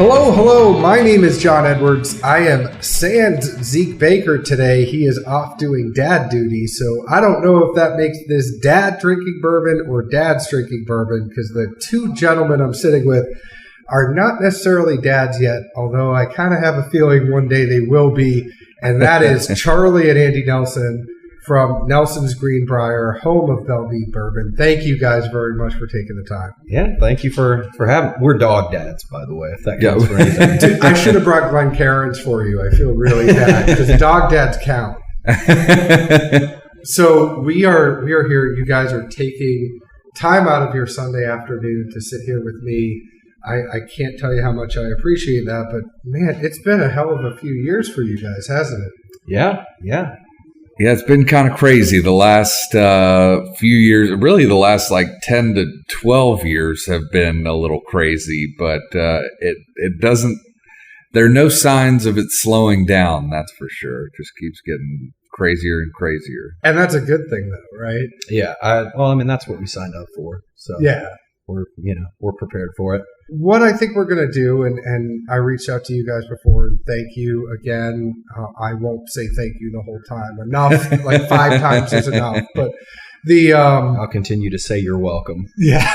Hello. My name is John Edwards. I am sans Zeke Baker today. He is off doing dad duty, so I don't know if that makes this dad drinking bourbon or dad's drinking bourbon, because the two gentlemen I'm sitting with are not necessarily dads yet, although I kind of have a feeling one day they will be, and that is Charlie and Andy Nelson from Nelson's Greenbrier, home of Bellevue Bourbon. Thank you guys very much for taking the time. Yeah, thank you for having. We're dog dads, by the way, if that counts for anything. Dude, I should have brought Glen Cairns for you. I feel really bad because dog dads count. So we are here. You guys are taking time out of your Sunday afternoon to sit here with me. I can't tell you how much I appreciate that, but man, it's been a hell of a few years for you guys, hasn't it? Yeah. Yeah, it's been kind of crazy the last few years. Really, the last like 10 to 12 years have been a little crazy, but it doesn't. There are no signs of it slowing down. That's for sure. It just keeps getting crazier and crazier. And that's a good thing, though, right? Yeah. That's what we signed up for. So yeah, we're prepared for it. What I think we're going to do, and I reached out to you guys before, and thank you again. I won't say thank you the whole time. Enough, like 5 times is enough. But I'll continue to say you're welcome. Yeah.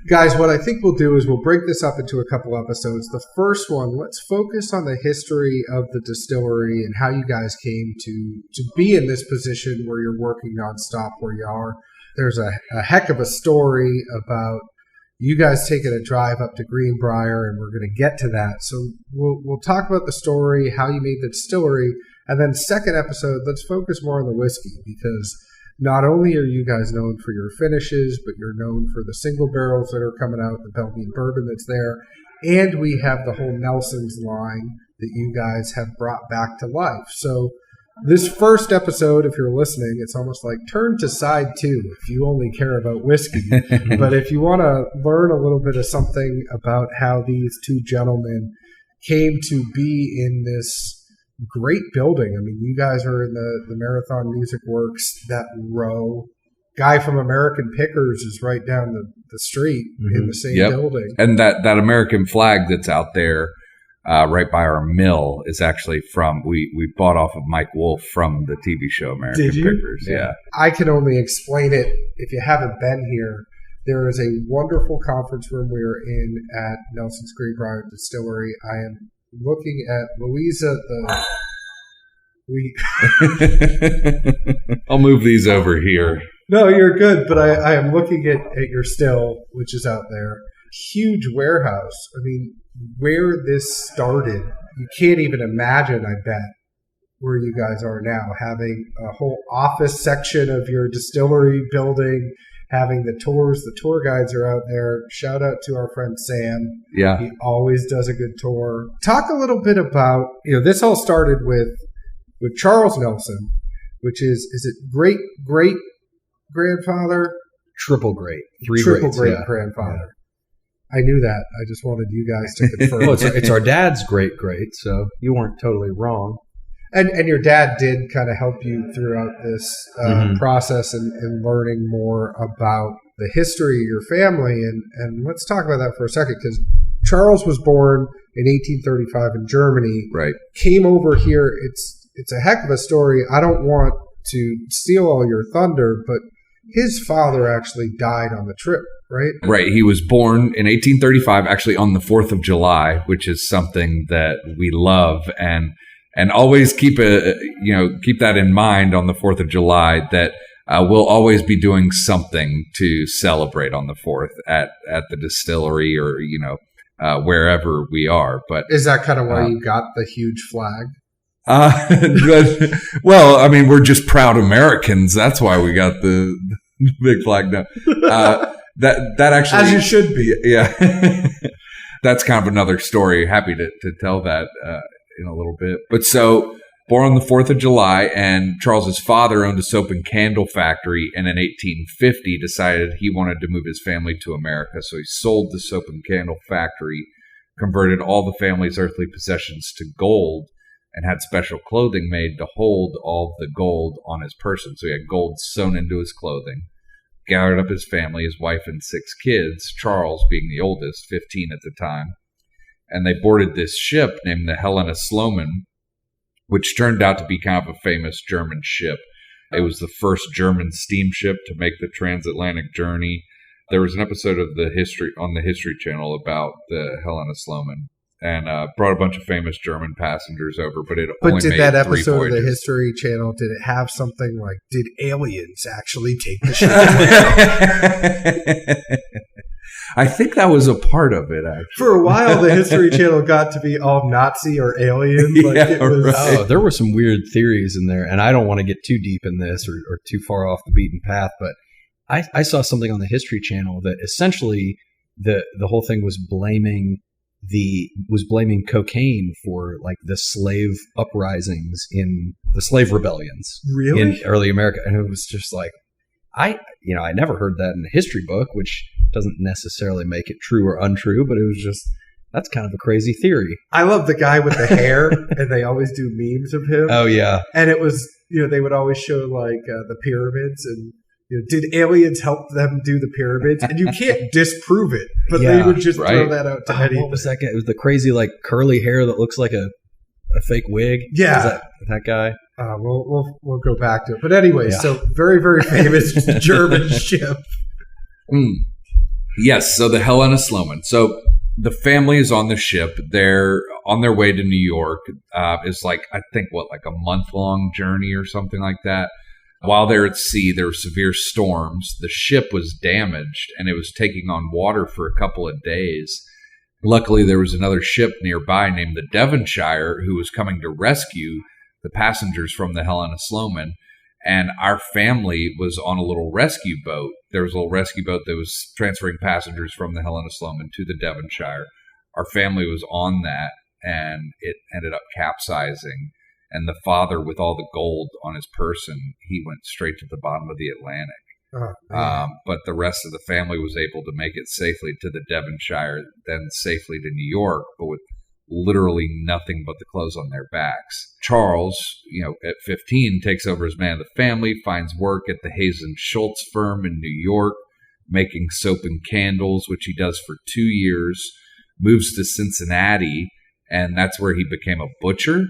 Guys, what I think we'll do is we'll break this up into a couple episodes. The first one, let's focus on the history of the distillery and how you guys came to be in this position where you're working nonstop where you are. There's a heck of a story about you guys taking a drive up to Greenbrier, and we're going to get to that. So we'll talk about the story, how you made the distillery, and then second episode, let's focus more on the whiskey, because not only are you guys known for your finishes, but you're known for the single barrels that are coming out, the Bellevue Bourbon that's there, and we have the whole Nelson's line that you guys have brought back to life. So this first episode, if you're listening, it's almost like turn to side 2 if you only care about whiskey. But if you want to learn a little bit of something about how these two gentlemen came to be in this great building. I mean, you guys are in the Marathon Music Works, that row. Guy from American Pickers is right down the street in the same building. And that American flag that's out there right by our mill is actually from, we bought off of Mike Wolf from the TV show American Pickers. Yeah. I can only explain it if you haven't been here. There is a wonderful conference room we are in at Nelson's Greenbrier Distillery. I am looking at Louisa, I'll move these over here. No, you're good, but I am looking at your still, which is out there. Huge warehouse. I mean, where this started, you can't even imagine, I bet, where you guys are now, having a whole office section of your distillery building, having the tours. The tour guides are out there. Shout out to our friend Sam. Yeah. He always does a good tour. Talk a little bit about, this all started with Charles Nelson, which is it great grandfather? Triple great. Triple great grandfather. Yeah. I knew that. I just wanted you guys to confirm. Well, it's our dad's great, so you weren't totally wrong. And your dad did kind of help you throughout this process and learning more about the history of your family. And let's talk about that for a second, because Charles was born in 1835 in Germany. Right. Came over here. It's a heck of a story. I don't want to steal all your thunder, but his father actually died on the trip, right? Right. He was born in 1835, actually on the 4th of July, which is something that we love, and always keep that in mind on the 4th of July, that we'll always be doing something to celebrate on the 4th at the distillery or wherever we are. But is that kind of why you got the huge flag? Well, I mean, we're just proud Americans. That's why we got the big flag now. That actually, as you should be. Yeah. That's kind of another story. Happy to tell that in a little bit. But so, born on the 4th of July, and Charles's father owned a soap and candle factory, and in 1850 decided he wanted to move his family to America. So he sold the soap and candle factory, converted all the family's earthly possessions to gold, and had special clothing made to hold all the gold on his person. So he had gold sewn into his clothing, gathered up his family, his wife and 6 kids, Charles being the oldest, 15 at the time, and they boarded this ship named the Helenus Lomond, which turned out to be kind of a famous German ship. It was the first German steamship to make the transatlantic journey. There was an episode of the History Channel about the Helenus Lomond, and brought a bunch of famous German passengers over, but only did made that 3 episode voyages. of the History Channel, did it have something like, did aliens actually take the ship? I think that was a part of it, actually. For a while, the History Channel got to be all Nazi or alien. Like Yeah, it was, right. Oh, there were some weird theories in there, and I don't want to get too deep in this or too far off the beaten path, but I saw something on the History Channel that essentially the whole thing was blaming cocaine for like the slave uprisings in the slave rebellions Really? in early America, and it was just like I never heard that in a history book, which doesn't necessarily make it true or untrue, but it was just that's kind of a crazy theory. I love the guy with the hair, and they always do memes of him. Oh yeah, And it was, they would always show like the pyramids and, did aliens help them do the pyramids? And you can't disprove it, but they Yeah, would just throw right. that out to anything. what was that guy? It was the crazy like curly hair that looks like a fake wig. Yeah. Was that guy. We'll go back to it. But anyway, Yeah. so very, very famous German ship. Yes, so the Helenus Lomond. So the family is on the ship. They're on their way to New York. It's like, I think, like a month-long journey or something like that. While they're at sea, there were severe storms. The ship was damaged, and it was taking on water for a couple of days. Luckily, there was another ship nearby named the Devonshire who was coming to rescue the passengers from the Helenus Lomond. And our family was on a little rescue boat. There was a little rescue boat that was transferring passengers from the Helenus Lomond to the Devonshire. Our family was on that, and it ended up capsizing. And the father, with all the gold on his person, he went straight to the bottom of the Atlantic. Oh, man. But the rest of the family was able to make it safely to the Devonshire, then safely to New York, but with literally nothing but the clothes on their backs. Charles, at 15, takes over as man of the family, finds work at the Hazen Schultz firm in New York, making soap and candles, which he does for 2 years, moves to Cincinnati, and that's where he became a butcher.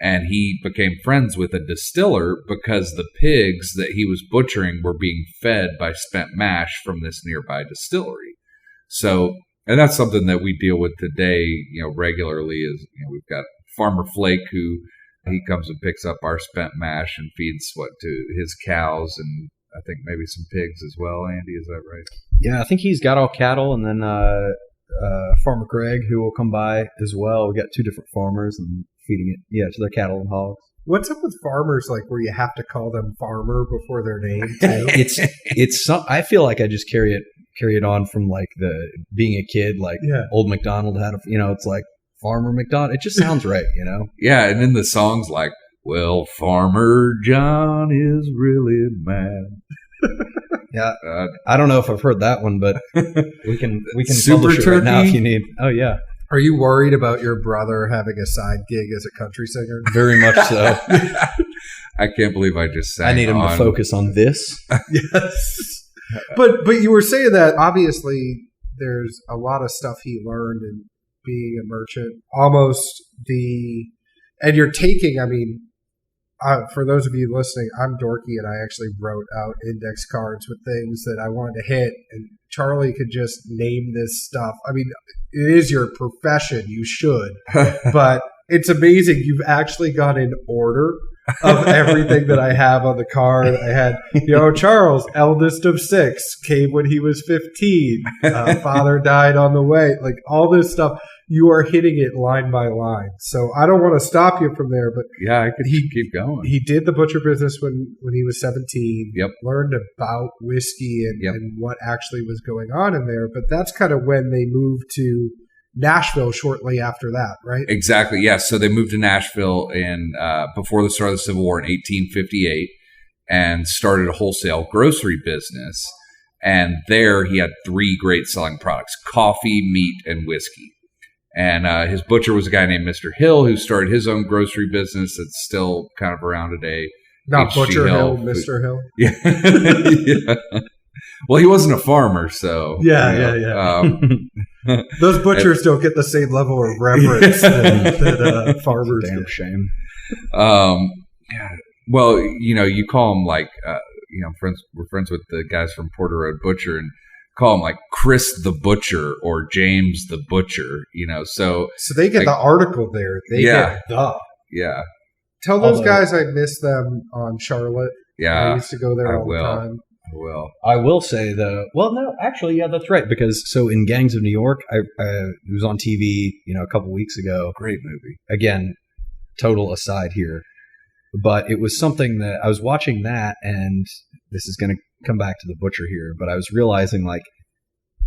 And he became friends with a distiller because the pigs that he was butchering were being fed by spent mash from this nearby distillery. So, and that's something that we deal with today, regularly is, we've got Farmer Flake who he comes and picks up our spent mash and feeds to his cows and I think maybe some pigs as well. Andy, is that right? Yeah, I think he's got all cattle, and then Farmer Greg, who will come by as well. We got 2 different farmers and feeding it, to their cattle and hogs. What's up with farmers, like where you have to call them farmer before their name too? It's I feel like I just carry it on from like the being a kid, like old MacDonald had it's like Farmer McDonald. It just sounds right, Yeah, and then the song's like, well, Farmer John is really mad. Yeah, I don't know if I've heard that one, but we can Super publish it right now Turkey? if you need. Oh yeah, Are you worried about your brother having a side gig as a country singer? very much so. I can't believe I just sang I need him to focus on this. Yes. But you were saying that obviously there's a lot of stuff he learned in being a merchant. And you're taking, for those of you listening, I'm dorky and I actually wrote out index cards with things that I wanted to hit, and Charlie could just name this stuff. It is your profession, you should, but it's amazing you've actually got an order of everything that I have on the card. I had, Charles, eldest of 6, came when he was 15. Father died on the way. Like all this stuff, you are hitting it line by line. So I don't want to stop you from there, but Yeah, I could keep going. he did the butcher business when he was 17. Yep. Learned about whiskey and, Yep. and what actually was going on in there. But that's kind of when they moved to Nashville shortly after that, right? Exactly. Yes. So they moved to Nashville before the start of the Civil War in 1858 and started a wholesale grocery business. And there he had 3 great selling products: coffee, meat, and whiskey. And his butcher was a guy named Mr. Hill, who started his own grocery business that's still kind of around today. Not H.G. Butcher Hill, Hill. Mr. Hill. Yeah. Yeah. Well, he wasn't a farmer, so Yeah. Those butchers don't get the same level of reverence that farmers Damn get. shame. Well, you call them like, we're friends with the guys from Porter Road Butcher, and call them like Chris the Butcher or James the Butcher, so they get like, the article there. They get the. Yeah. Tell those guys I miss them on Charlotte. Yeah. I used to go there all the time. I will say that's right, because so in Gangs of New York, it was on TV, a couple weeks ago. Great movie. Again, total aside here, but it was something that I was watching that, and this is going to come back to the butcher here, but I was realizing like,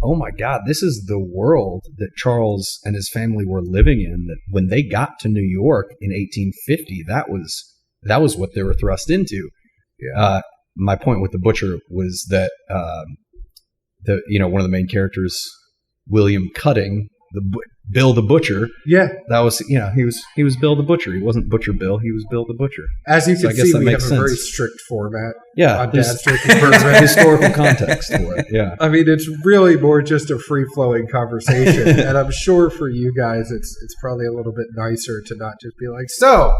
oh my God, this is the world that Charles and his family were living in. That when they got to New York in 1850, that was what they were thrust into. Yeah. My point with the butcher was that one of the main characters, William Cutting, Bill the Butcher. Yeah, that was he was Bill the Butcher. He wasn't Butcher Bill. He was Bill the Butcher. As you can see, we have sense. a very strict format. Yeah, on there's Dad's Drinking Bourbon. historical context for it. Yeah, I mean, it's really more just a free flowing conversation, and I'm sure for you guys, it's probably a little bit nicer to not just be like, so.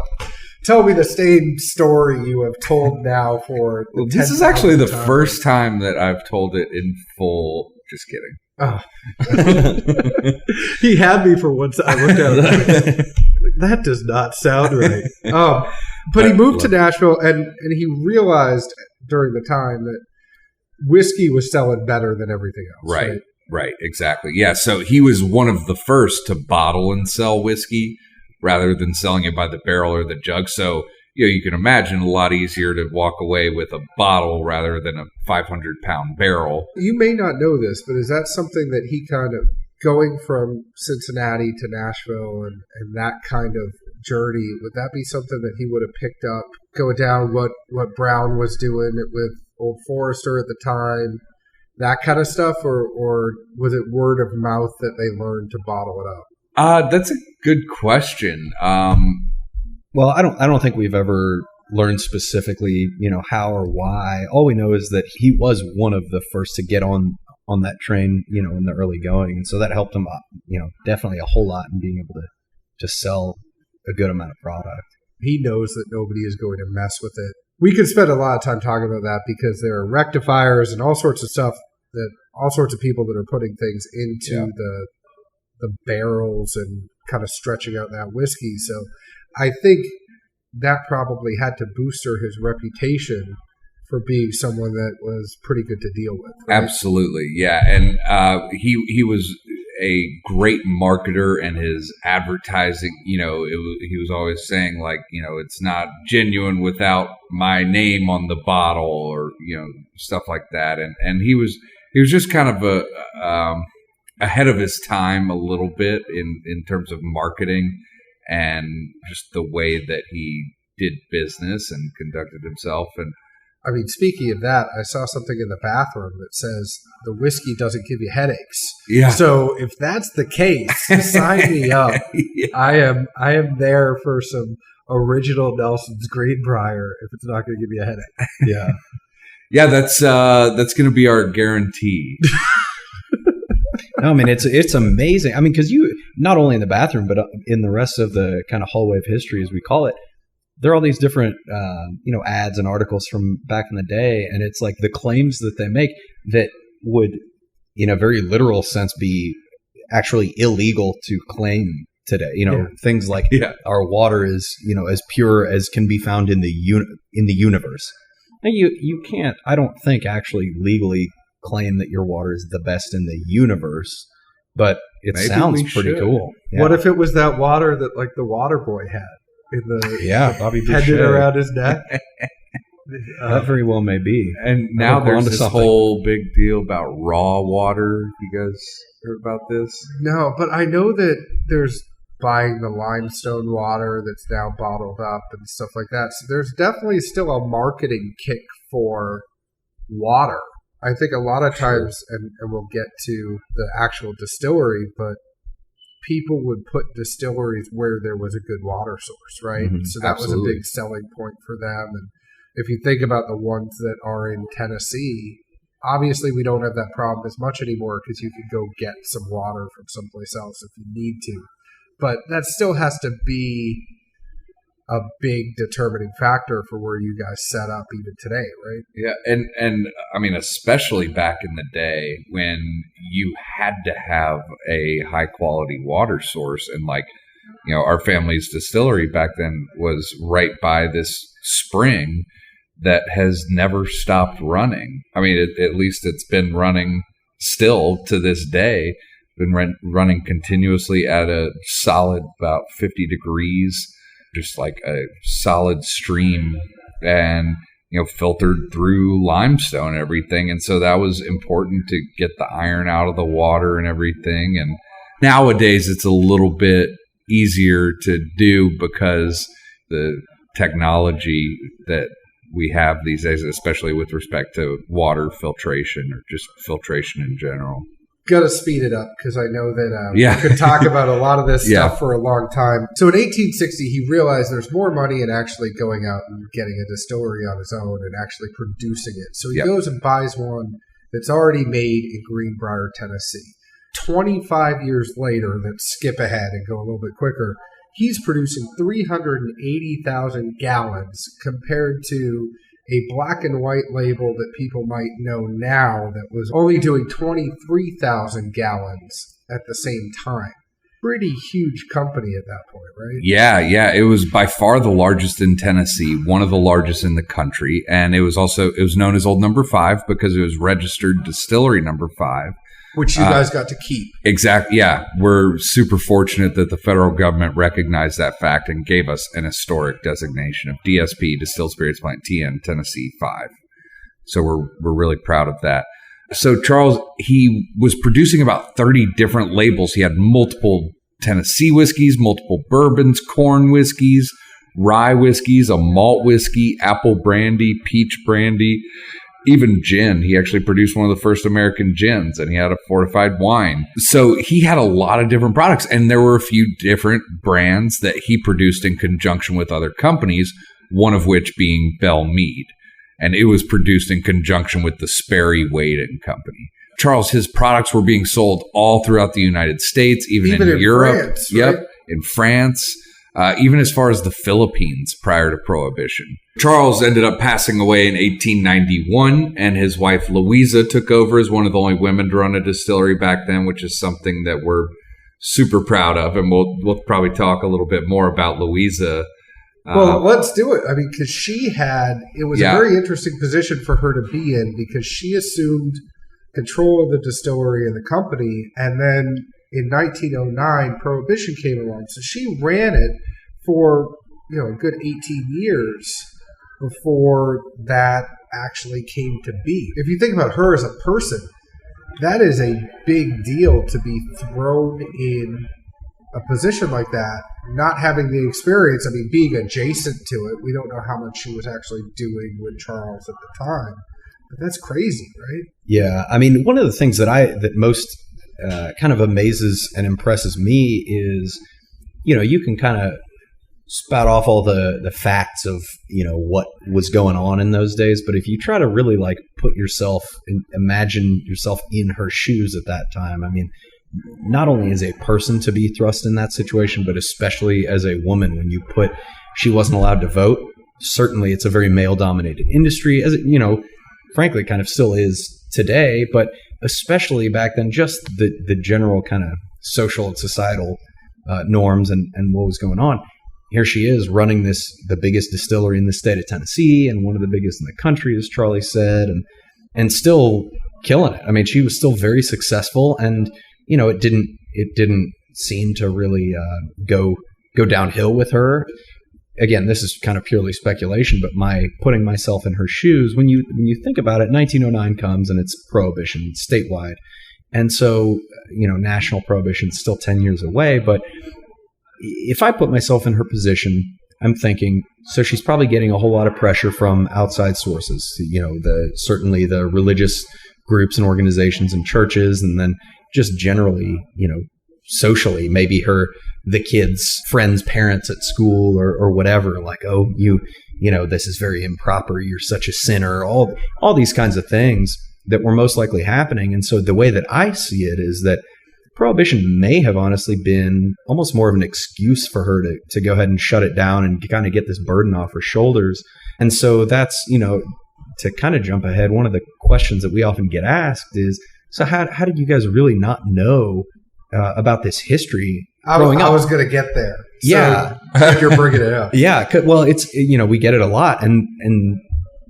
Tell me the same story you have told now for. This is actually the first time that I've told it in full. Just kidding. Oh. He had me for once. I looked at it. That does not sound right. But he moved to Nashville, and he realized during the time that whiskey was selling better than everything else. Right. Exactly. Yeah. So he was one of the first to bottle and sell whiskey, rather than selling it by the barrel or the jug. So, you can imagine a lot easier to walk away with a bottle rather than a 500-pound barrel. You may not know this, but is that something that he kind of, going from Cincinnati to Nashville and that kind of journey, would that be something that he would have picked up, going down what Brown was doing with Old Forester at the time, that kind of stuff, or was it word of mouth that they learned to bottle it up? That's a good question. Well, I don't think we've ever learned specifically, how or why. All we know is that he was one of the first to get on that train, in the early going, and so that helped him, definitely a whole lot in being able to sell a good amount of product. He knows that nobody is going to mess with it. We could spend a lot of time talking about that because there are rectifiers and all sorts of stuff all sorts of people that are putting things into the barrels and kind of stretching out that whiskey. So I think that probably had to booster his reputation for being someone that was pretty good to deal with. Right? Absolutely. Yeah. And he was a great marketer, and his advertising, he was always saying like, it's not genuine without my name on the bottle, or, stuff like that. And he was just kind of ahead of his time a little bit in terms of marketing and just the way that he did business and conducted himself. And I mean, speaking of that, I saw something in the bathroom that says the whiskey doesn't give you headaches. Yeah. So if that's the case, sign me up. Yeah. I am there for some original Nelson's Greenbrier if it's not going to give you a headache. Yeah. Yeah, that's going to be our guarantee. No, I mean, it's amazing. I mean, because you, not only in the bathroom, but in the rest of the kind of hallway of history, as we call it, there are all these different, ads and articles from back in the day. And it's like the claims that they make that would, in a very literal sense, be actually illegal to claim today. Things like our water is, as pure as can be found in the universe. Now, you can't, I don't think, actually legally claim that your water is the best in the universe, but it sounds pretty cool. Yeah. What if it was that water that like the water boy had in the Bobby pendant around his neck? That very well may be. And now there's this whole big deal about raw water. You guys heard about this? No, but I know that there's buying the limestone water that's now bottled up and stuff like that. So there's definitely still a marketing kick for water. I think a lot of times, and we'll get to the actual distillery, but people would put distilleries where there was a good water source, right? Mm-hmm. So that was a big selling point for them. And if you think about the ones that are in Tennessee, Obviously, we don't have that problem as much anymore because you can go get some water from someplace else if you need to. But that still has to be a big determining factor for where you guys set up even today, right? Yeah, and I mean, especially back in the day when you had to have a high quality water source, and like, you know, our family's distillery back then was right by this spring that has never stopped running. I mean, at least it's been running still to this day, been running continuously at a solid about 50 degrees. Just like a solid stream, and, you know, filtered through limestone and everything. And so that was important to get the iron out of the water and everything. And nowadays it's a little bit easier to do because the technology that we have these days, especially with respect to water filtration or just filtration in general. Got to speed it up because I know that we could talk about a lot of this stuff for a long time. So in 1860, he realized there's more money in actually going out and getting a distillery on his own and actually producing it. So he goes and buys one that's already made in Greenbrier, Tennessee. 25 years later, let's skip ahead and go a little bit quicker, he's producing 380,000 gallons compared to a black and white label that people might know now that was only doing 23,000 gallons at the same time. Pretty huge company at that point, right? Yeah. It was by far the largest in Tennessee, one of the largest in the country. And it was known as Old Number 5 because it was registered Distillery Number 5. Which you guys got to keep. Exactly. Yeah. We're super fortunate that the federal government recognized that fact and gave us an historic designation of DSP, Distilled Spirits Plant TN Tennessee 5. So we're really proud of that. So Charles, he was producing about 30 different labels. He had multiple Tennessee whiskeys, multiple bourbons, corn whiskeys, rye whiskeys, a malt whiskey, apple brandy, peach brandy, even gin. He actually produced one of the first American gins, and he had a fortified wine. So he had a lot of different products, and there were a few different brands that he produced in conjunction with other companies, one of which being Bell Mead. And it was produced in conjunction with the Sperry Wade and Company. Charles, his products were being sold all throughout the United States, even in Europe. France, right? In France, even as far as the Philippines prior to Prohibition. Charles ended up passing away in 1891, and his wife Louisa took over as one of the only women to run a distillery back then, which is something that we're super proud of. And we'll probably talk a little bit more about Louisa. Well, let's do it. I mean, because it was a very interesting position for her to be in because she assumed control of the distillery and the company. And then in 1909, Prohibition came along. So she ran it for, a good 18 years before that actually came to be. If you think about her as a person, that is a big deal to be thrown in a position like that, not having the experience. I mean, being adjacent to it, we don't know how much she was actually doing with Charles at the time, but that's crazy, right? Yeah, I mean, one of the things that most kind of amazes and impresses me is, you can kind of spout off all the facts of, what was going on in those days. But if you try to really imagine yourself in her shoes at that time, I mean, not only as a person to be thrust in that situation, but especially as a woman, when she wasn't allowed to vote. Certainly it's a very male dominated industry, as it, frankly kind of still is today, but especially back then, just the general kind of social and societal norms and what was going on. Here she is running the biggest distillery in the state of Tennessee and one of the biggest in the country, as Charlie said, and still killing it. I mean, she was still very successful, and it didn't seem to really go downhill with her. Again, this is kind of purely speculation, but putting myself in her shoes, when you think about it, 1909 comes and it's Prohibition statewide, and so national prohibition is still 10 years away, but if I put myself in her position, I'm thinking, so she's probably getting a whole lot of pressure from outside sources, certainly the religious groups and organizations and churches, and then just generally, socially, maybe the kids' friends' parents at school or whatever, like, oh, this is very improper, you're such a sinner, all these kinds of things. that were most likely happening. And so the way that I see it is that Prohibition may have honestly been almost more of an excuse for her to go ahead and shut it down and kind of get this burden off her shoulders. And so that's, to kind of jump ahead, one of the questions that we often get asked is, so how did you guys really not know about this history growing up? I was going to get there. Yeah. So you're bringing it up. Yeah. Well, it's, we get it a lot. And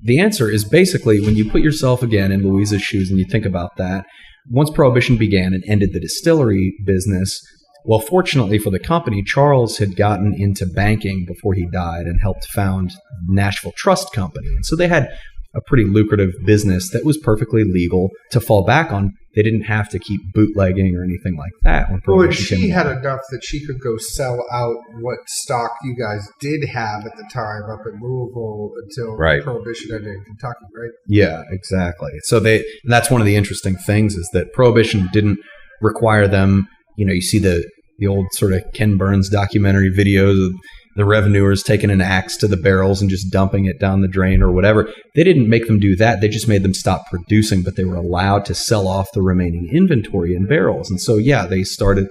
the answer is basically when you put yourself again in Louisa's shoes and you think about that, once Prohibition began and ended the distillery business, well, fortunately for the company, Charles had gotten into banking before he died and helped found Nashville Trust Company. And so they had a pretty lucrative business that was perfectly legal to fall back on. They didn't have to keep bootlegging or anything like that. When Prohibition she had enough that she could go sell out what stock you guys did have at the time up in Louisville until Prohibition ended in Kentucky, right? Yeah, exactly. So that's one of the interesting things is that Prohibition didn't require them. You see the old sort of Ken Burns documentary videos of the revenuers taking an axe to the barrels and just dumping it down the drain or whatever. They didn't make them do that. They just made them stop producing, but they were allowed to sell off the remaining inventory in barrels. And so, they started,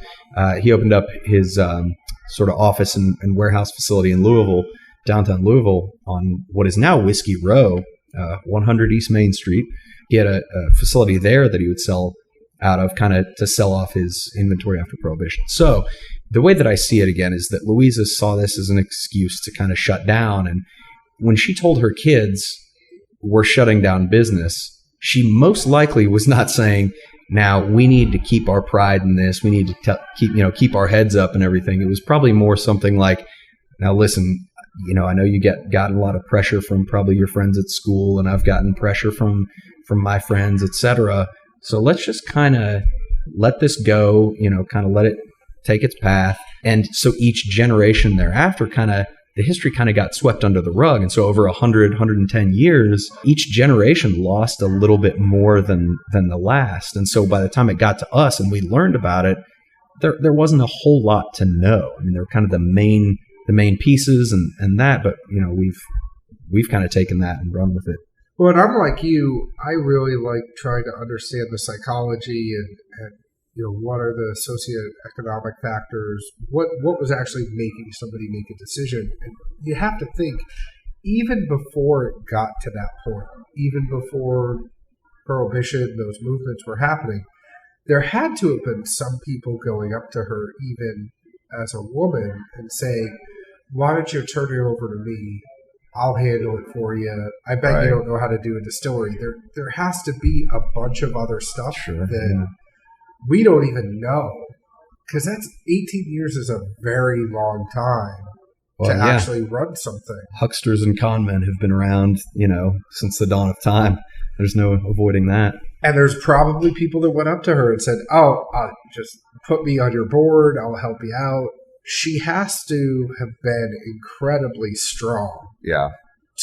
he opened up his sort of office and warehouse facility in Louisville, downtown Louisville, on what is now Whiskey Row, 100 East Main Street. He had a facility there that he would sell out of, kind of to sell off his inventory after Prohibition. So the way that I see it again is that Louisa saw this as an excuse to kind of shut down. And when she told her kids we're shutting down business, she most likely was not saying, now we need to keep our pride in this. We need to keep our heads up and everything. It was probably more something like, now listen, I know you gotten a lot of pressure from probably your friends at school, and I've gotten pressure from my friends, etc. So let's just kind of let this go, kind of let it take its path. And so each generation thereafter the history kind of got swept under the rug. And so over 100, 110 years, each generation lost a little bit more than the last. And so by the time it got to us and we learned about it, there wasn't a whole lot to know. I mean, they were kind of the main pieces and that, but we've kind of taken that and run with it. Well, and I'm like you, I really like trying to understand the psychology and what are the socioeconomic factors, what was actually making somebody make a decision. And you have to think, even before it got to that point, even before Prohibition, those movements were happening, there had to have been some people going up to her, even as a woman, and saying, why don't you turn it over to me? I'll handle it for you. I bet you don't know how to do a distillery. There has to be a bunch of other stuff that we don't even know, because that's 18 years is a very long time to actually run something. Hucksters and con men have been around, since the dawn of time. There's no avoiding that. And there's probably people that went up to her and said, just put me on your board. I'll help you out. She has to have been incredibly strong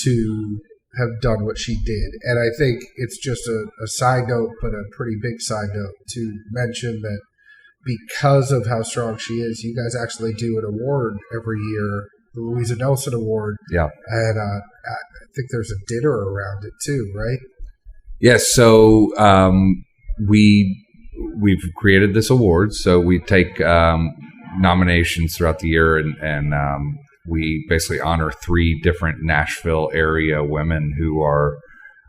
to have done what she did. And I think it's just a side note, but a pretty big side note, to mention that because of how strong she is, you guys actually do an award every year, the Louisa Nelson Award. Yeah. And I think there's a dinner around it too, right? Yes. So we've created this award. So we take nominations throughout the year, and we basically honor 3 different Nashville area women who are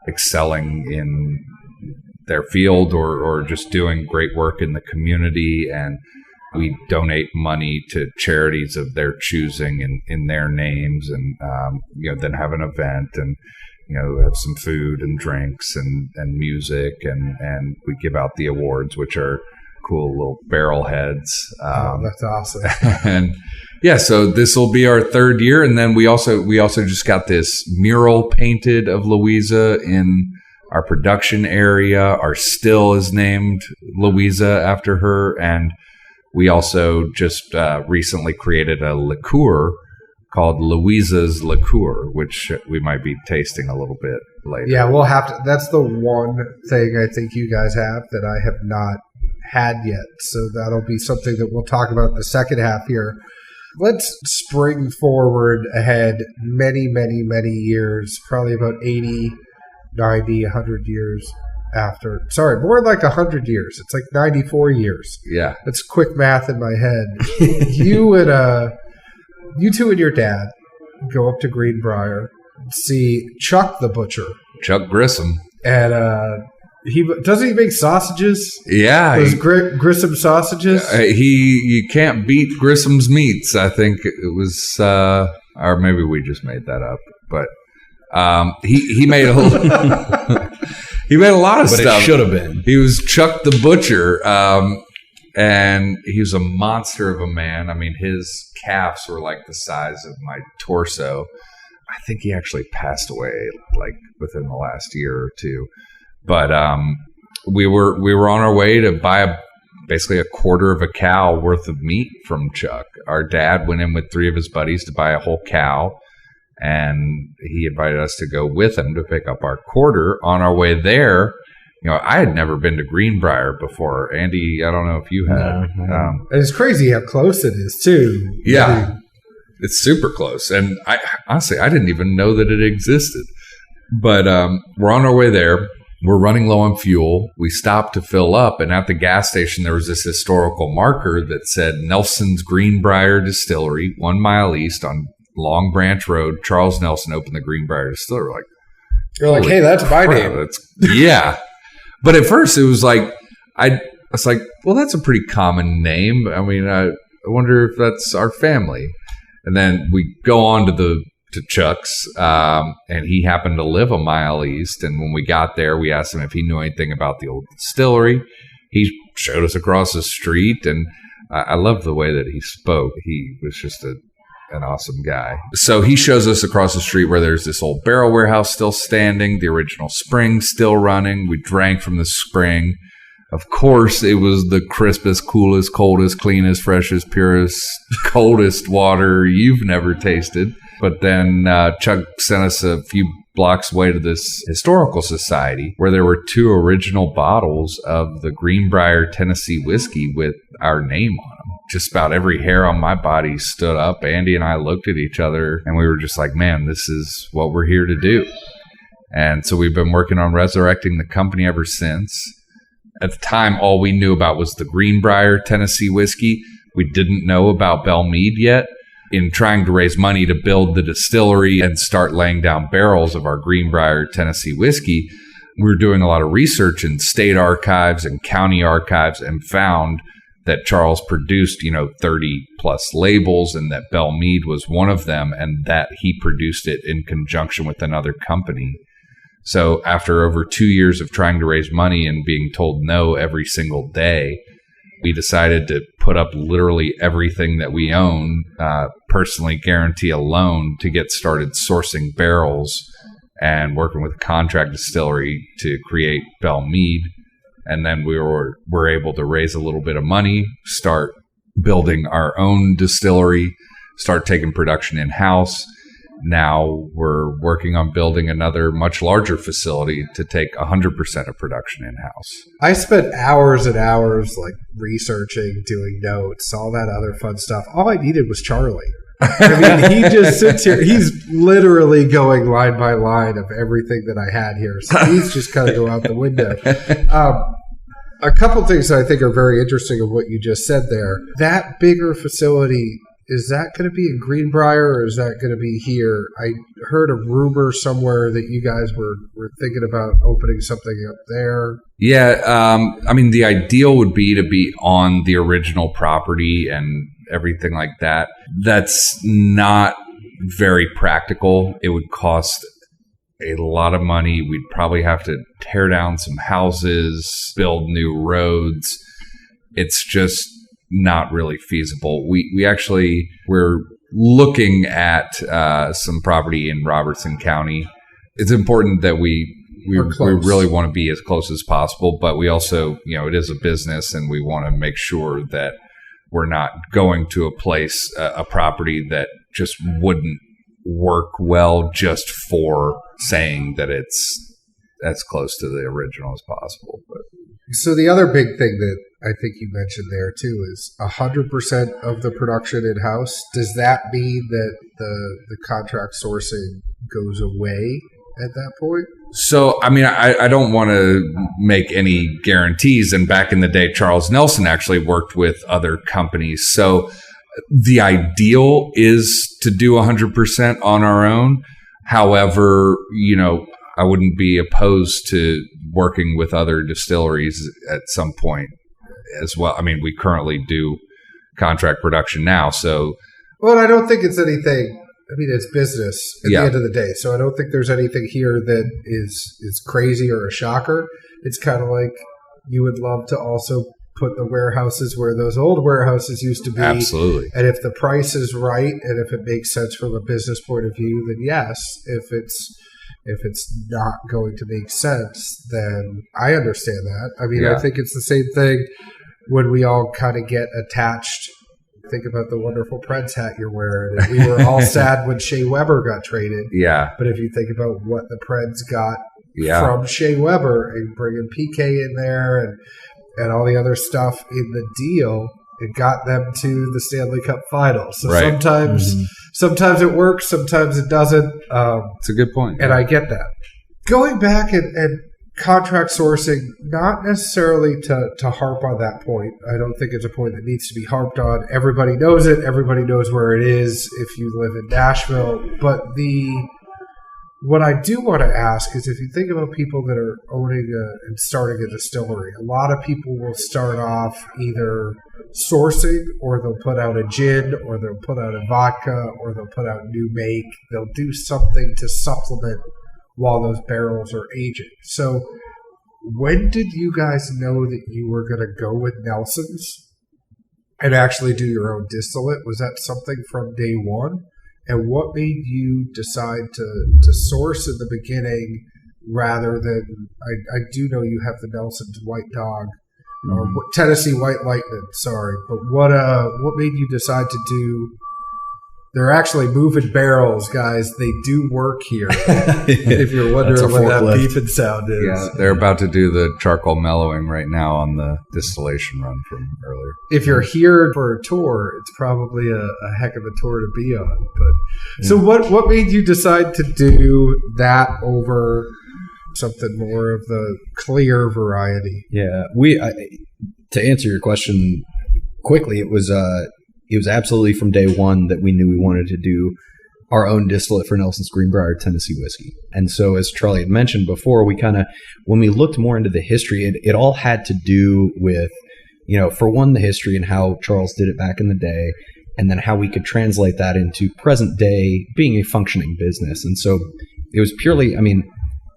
excelling in their field or just doing great work in the community. And we donate money to charities of their choosing in their names, and then have an event and have some food and drinks and music, and we give out the awards, which are cool little barrel heads. That's awesome. And so this will be our 3rd year, and then we also just got this mural painted of Louisa in our production area. Our still is named Louisa after her, and we also just recently created a liqueur called Louisa's Liqueur, which we might be tasting a little bit later. Yeah, we'll have to. That's the one thing I think you guys have that I have not had yet. So that'll be something that we'll talk about in the second half here. Let's spring forward ahead many, many, many years, probably about 80, 90, 100 years after. Sorry, more like 100 years. It's like 94 years. Yeah. That's quick math in my head. You two and your dad go up to Greenbrier, see Chuck the butcher. Chuck Grissom. And doesn't he make sausages? Yeah. Those Grissom sausages? You can't beat Grissom's meats. I think it was, or maybe we just made that up. But he made he made a lot of stuff. But it should have been. He was Chuck the Butcher, and he was a monster of a man. I mean, his calves were like the size of my torso. I think he actually passed away like within the last year or two. But we were on our way to buy basically a quarter of a cow worth of meat from Chuck. Our dad went in with 3 of his buddies to buy a whole cow. And he invited us to go with him to pick up our quarter. On our way there, I had never been to Greenbrier before. Andy, I don't know if you had. And it's crazy how close it is, too. Yeah, it's super close. And I honestly didn't even know that it existed. But we're on our way there. We're running low on fuel. We stopped to fill up. And at the gas station, there was this historical marker that said Nelson's Greenbrier Distillery, 1 mile east on Long Branch Road. Charles Nelson opened the Greenbrier Distillery. You're like, hey, that's my name. Yeah. But at first it was like, I was like, well, that's a pretty common name. I mean, I wonder if that's our family. And then we go on to Chuck's, and he happened to live a mile east. And when we got there, we asked him if he knew anything about the old distillery. He showed us across the street, and I love the way that he spoke. He was just an awesome guy. So he shows us across the street where there's this old barrel warehouse still standing, the original spring still running. We drank from the spring. Of course, it was the crispest, coolest, coldest, cleanest, freshest, purest, coldest water you've never tasted. But then Chuck sent us a few blocks away to this historical society where there were 2 original bottles of the Greenbrier Tennessee whiskey with our name on them. Just about every hair on my body stood up. Andy and I looked at each other and we were just like, man, this is what we're here to do. And so we've been working on resurrecting the company ever since. At the time, all we knew about was the Greenbrier Tennessee whiskey. We didn't know about Belle Meade yet. In trying to raise money to build the distillery and start laying down barrels of our Greenbrier Tennessee whiskey, we were doing a lot of research in state archives and county archives and found that Charles produced, 30 plus labels and that Belle Meade was one of them and that he produced it in conjunction with another company. So after over 2 years of trying to raise money and being told no every single day, we decided to put up literally everything that we own, personally guarantee a loan to get started sourcing barrels and working with a contract distillery to create Belle Meade. And then we were able to raise a little bit of money, start building our own distillery, start taking production in-house. Now we're working on building another much larger facility to take 100% of production in-house. I spent hours and hours researching, doing notes, all that other fun stuff. All I needed was Charlie. I mean, he just sits here. He's literally going line by line of everything that I had here. So he's just kind of go out the window. A couple things that I think are very interesting of what you just said there. That bigger facility, is that going to be in Greenbrier or is that going to be here? I heard a rumor somewhere that you guys were thinking about opening something up there. Yeah, I mean, the ideal would be to be on the original property and everything like that. That's not very practical. It would cost a lot of money. We'd probably have to tear down some houses, build new roads. It's just not really feasible. We're looking at some property in Robertson County. It's important that we really want to be as close as possible, but we also, it is a business and we want to make sure that we're not going to a place, a property that just wouldn't work well just for saying that it's as close to the original as possible. But so the other big thing that I think you mentioned there too is 100% of the production in-house. Does that mean that the contract sourcing goes away? at that point? So, I mean, I don't want to make any guarantees. And back in the day, Charles Nelson actually worked with other companies. So the ideal is to do 100% on our own. However, I wouldn't be opposed to working with other distilleries at some point as well. I mean, we currently do contract production now. So, well, I don't think it's anything. I mean, it's business at the end of the day. So I don't think there's anything here that is crazy or a shocker. It's kind of like you would love to also put the warehouses where those old warehouses used to be. Absolutely. And if the price is right and if it makes sense from a business point of view, then yes. If it's not going to make sense, then I understand that. I mean, I think it's the same thing when we all kind of get attached. Think about the wonderful Preds hat you're wearing. And we were all sad when Shea Weber got traded. Yeah. But if you think about what the Preds got from Shea Weber and bringing PK in there and all the other stuff in the deal, it got them to the Stanley Cup Finals. So sometimes it works, sometimes it doesn't. It's a good point. And I get that. Going back and contract sourcing, not necessarily to harp on that point. I don't think it's a point that needs to be harped on. Everybody knows it. Everybody knows where it is if you live in Nashville. But what I do want to ask is if you think about people that are owning and starting a distillery, a lot of people will start off either sourcing, or they'll put out a gin, or they'll put out a vodka, or they'll put out new make. They'll do something to supplement while those barrels are aging. So when did you guys know that you were going to go with Nelson's and actually do your own distillate? Was that something from day one? And what made you decide to source in the beginning rather than, I do know you have the Nelson's White Dog, or Tennessee White Lightning, sorry. But what made you decide to do? They're actually moving barrels, guys. They do work here. If you're wondering what that beeping sound is. Yeah, they're about to do the charcoal mellowing right now on the distillation run from earlier. If you're here for a tour, it's probably a heck of a tour to be on. But so what made you decide to do that over something more of the clear variety? Yeah, to answer your question quickly, it was absolutely from day one that we knew we wanted to do our own distillate for Nelson's Greenbrier Tennessee whiskey. And so, as Charlie had mentioned before, when we looked more into the history, it all had to do with, for one, the history and how Charles did it back in the day, and then how we could translate that into present day being a functioning business. And so it was purely,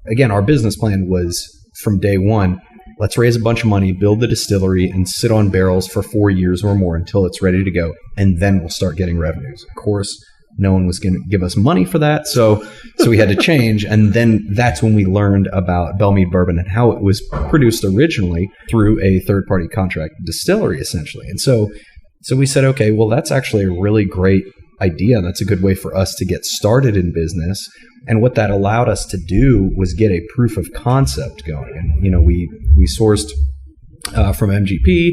again, our business plan was from day one, let's raise a bunch of money, build the distillery, and sit on barrels for 4 years or more until it's ready to go, and then we'll start getting revenues. Of course, no one was going to give us money for that, so we had to change, and then that's when we learned about Bellmead Bourbon and how it was produced originally through a third-party contract distillery, essentially. And so we said, okay, well, that's actually a really great idea. That's a good way for us to get started in business. And what that allowed us to do was get a proof of concept going. And, we sourced from MGP,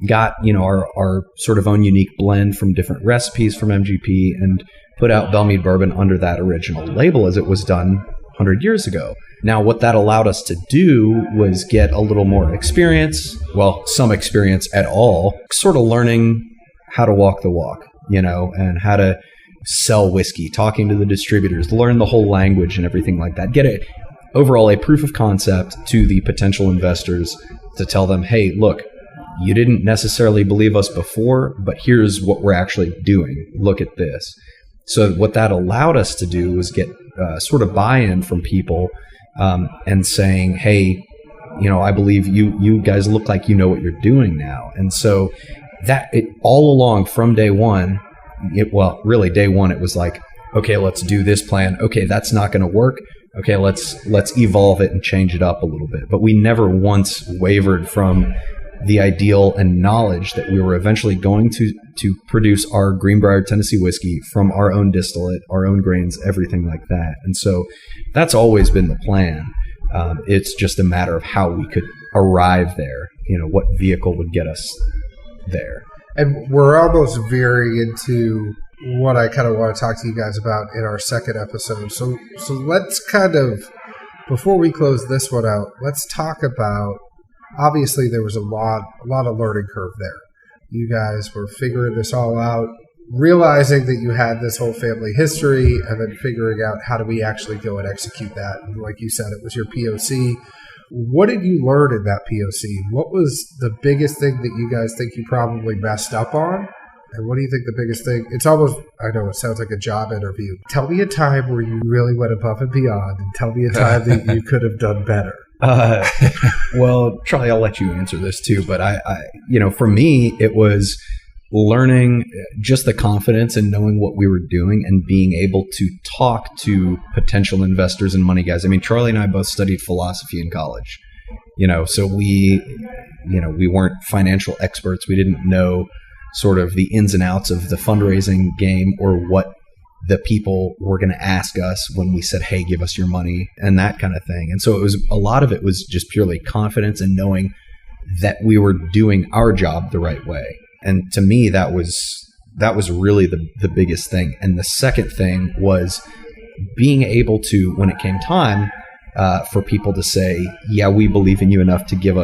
got, our sort of own unique blend from different recipes from MGP, and put out Bellmead Bourbon under that original label as it was done 100 years ago. Now, what that allowed us to do was get a little more experience, well, some experience at all, sort of learning how to walk the walk, and how to sell whiskey, talking to the distributors, learn the whole language and everything like that. Get overall a proof of concept to the potential investors to tell them, hey, look, you didn't necessarily believe us before, but here's what we're actually doing. Look at this. So what that allowed us to do was get sort of buy-in from people and saying, hey, I believe you guys look like you know what you're doing now. And so that all along from day one, really day one, it was like, okay, let's do this plan. Okay, that's not going to work. Okay, let's evolve it and change it up a little bit. But we never once wavered from the ideal and knowledge that we were eventually going to produce our Greenbrier Tennessee whiskey from our own distillate, our own grains, everything like that. And so that's always been the plan. It's just a matter of how we could arrive there, what vehicle would get us there. And we're almost veering into what I kind of want to talk to you guys about in our second episode. So let's kind of, before we close this one out, let's talk about, obviously there was a lot of learning curve there. You guys were figuring this all out, realizing that you had this whole family history, and then figuring out how do we actually go and execute that. And like you said, it was your POC. What did you learn in that POC? What was the biggest thing that you guys think you probably messed up on? And what do you think the biggest thing? It's almost, I know it sounds like a job interview. Tell me a time where you really went above and beyond, and tell me a time that you could have done better. Well, Charlie, I'll let you answer this too. But I, for me, it was learning just the confidence and knowing what we were doing and being able to talk to potential investors and money guys. I mean, Charlie and I both studied philosophy in college, so we weren't financial experts. We didn't know sort of the ins and outs of the fundraising game or what the people were going to ask us when we said, hey, give us your money and that kind of thing. And so a lot of it was just purely confidence and knowing that we were doing our job the right way. And to me, that was really the biggest thing. And the second thing was being able to, when it came time for people to say, yeah, we believe in you enough to give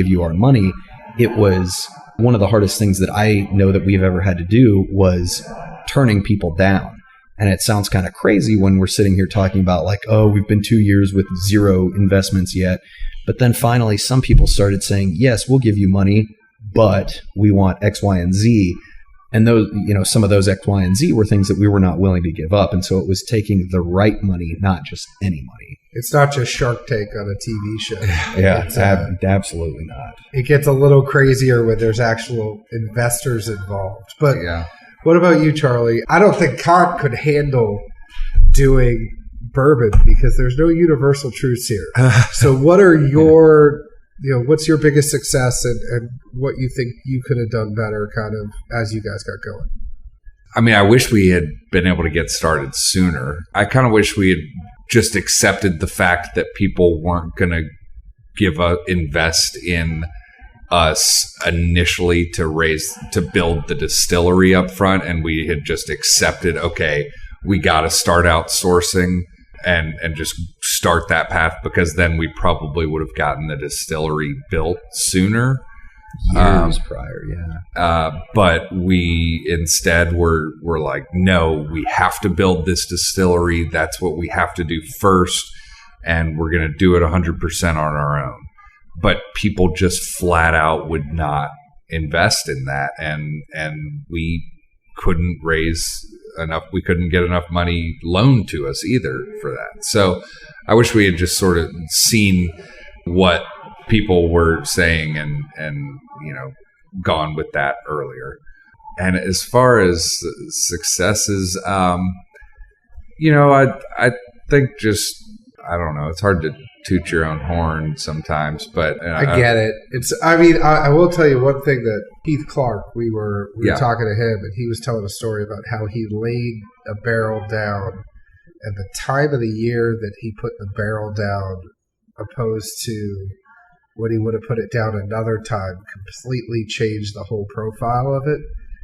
you our money. It was one of the hardest things that I know that we've ever had to do was turning people down. And it sounds kind of crazy when we're sitting here talking about like, oh, we've been 2 years with 0 investments yet. But then finally, some people started saying, yes, we'll give you money, but we want X, Y, and Z. And those, some of those X, Y, and Z were things that we were not willing to give up. And so it was taking the right money, not just any money. It's not just Shark Tank on a TV show. Yeah, absolutely not. It gets a little crazier when there's actual investors involved. But yeah. What about you, Charlie? I don't think Kant could handle doing bourbon because there's no universal truths here. So what are your, what's your biggest success and what you think you could have done better kind of as you guys got going? I mean, I wish we had been able to get started sooner. I kind of wish we had just accepted the fact that people weren't going to invest in us initially to build the distillery up front, and we had just accepted, okay, we got to start outsourcing and just start that path, because then we probably would have gotten the distillery built sooner. Years prior, yeah. But we instead were like, no, we have to build this distillery. That's what we have to do first, and we're going to do it 100% on our own. But people just flat out would not invest in that, and we couldn't raise enough. We couldn't get enough money loaned to us either for that. So I wish we had just sort of seen what people were saying and gone with that earlier. And as far as successes, I think just, I don't know, it's hard to toot your own horn sometimes, but I get it. I will tell you one thing that Keith Clark, we were talking to him, and he was telling a story about how he laid a barrel down, and the time of the year that he put the barrel down opposed to when he would have put it down another time completely changed the whole profile of it.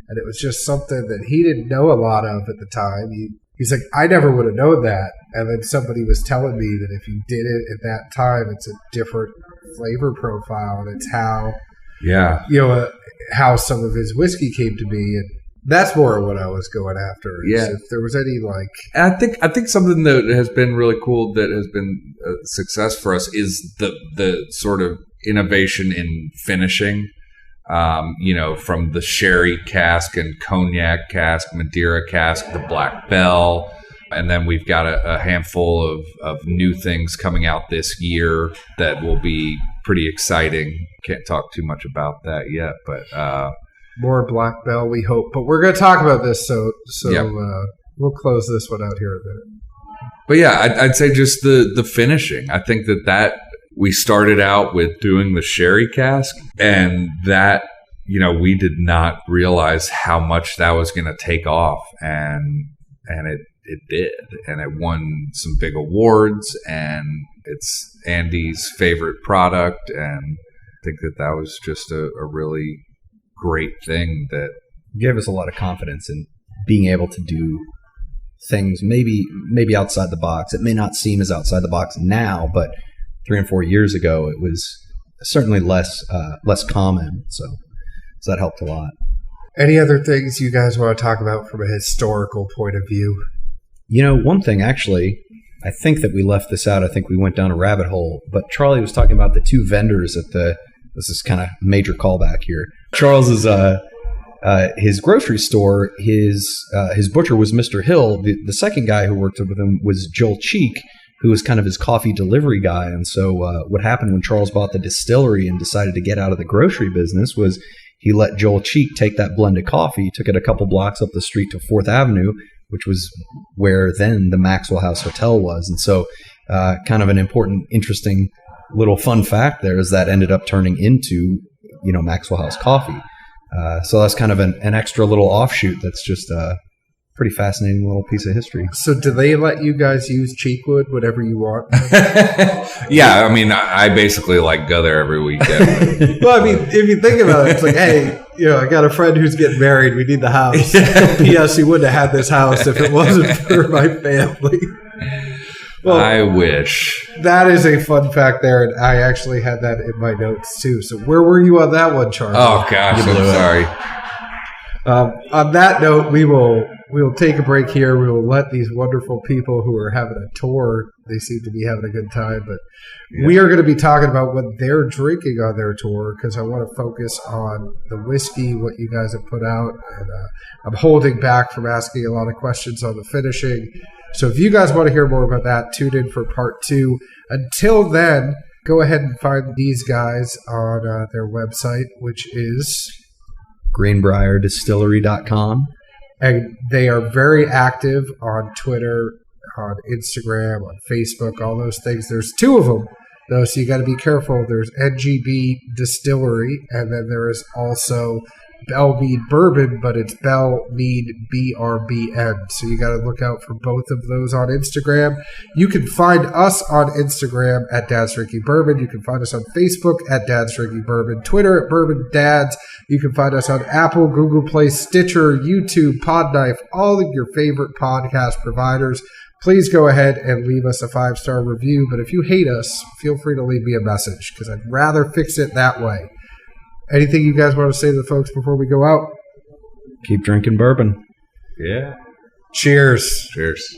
And it was just something that he didn't know a lot of at the time. He's like, I never would have known that. And then somebody was telling me that if you did it at that time, it's a different flavor profile. And it's how, how some of his whiskey came to be. And that's more what I was going after. If there was any I think something that has been really cool that has been a success for us is the sort of innovation in finishing. From the sherry cask and cognac cask, Madeira cask, the Black Bell. And then we've got a handful of new things coming out this year that will be pretty exciting. Can't talk too much about that yet, but more Black Bell, we hope. But we're going to talk about this, so we'll close this one out here a minute. But yeah, I'd say just the finishing. I think that we started out with doing the sherry cask, and that, we did not realize how much that was going to take off, and it did, and it won some big awards, and it's Andy's favorite product, and I think that was just a really great thing that gave us a lot of confidence in being able to do things maybe outside the box. It may not seem as outside the box now, but 3 and 4 years ago, it was certainly less common. So that helped a lot. Any other things you guys want to talk about from a historical point of view? One thing actually, I think that we left this out. I think we went down a rabbit hole, but Charlie was talking about the 2 vendors this is kind of major callback here. Charles's his grocery store, his butcher was Mr. Hill. The second guy who worked with him was Joel Cheek, who was kind of his coffee delivery guy. And so what happened when Charles bought the distillery and decided to get out of the grocery business was he let Joel Cheek take that blended coffee, took it a couple blocks up the street to 4th Avenue, which was where then the Maxwell House Hotel was. And so kind of an important, interesting little fun fact there is that ended up turning into, Maxwell House Coffee. So that's kind of an extra little offshoot that's just a pretty fascinating little piece of history. So do they let you guys use Cheekwood, whatever you want? Yeah, I mean, I basically go there every weekend. Well, I mean, if you think about it, it's like, hey, I got a friend who's getting married. We need the house. P.S. He wouldn't have had this house if it wasn't for my family. Well, I wish. That is a fun fact there, and I actually had that in my notes too. So where were you on that one, Charlie? Oh gosh, I'm sorry. On that note, we will take a break here. We will let these wonderful people who are having a tour, they seem to be having a good time, but we are going to be talking about what they're drinking on their tour, because I want to focus on the whiskey, what you guys have put out, and I'm holding back from asking a lot of questions on the finishing. So if you guys want to hear more about that, tune in for part 2. Until then, go ahead and find these guys on their website, which is GreenbrierDistillery.com. And they are very active on Twitter, on Instagram, on Facebook, all those things. There's 2 of them, though, so you got to be careful. There's NGB Distillery, and then there is also Bell Mead Bourbon, but it's Bell Mead BRBN. So you got to look out for both of those on Instagram. You can find us on Instagram at Dad's Drinking Bourbon. You can find us on Facebook at Dad's Drinking Bourbon, Twitter at Bourbon Dads. You can find us on Apple, Google Play, Stitcher, YouTube, Podknife, all of your favorite podcast providers. Please go ahead and leave us a 5-star review. But if you hate us, feel free to leave me a message, because I'd rather fix it that way. Anything you guys want to say to the folks before we go out? Keep drinking bourbon. Yeah. Cheers. Cheers.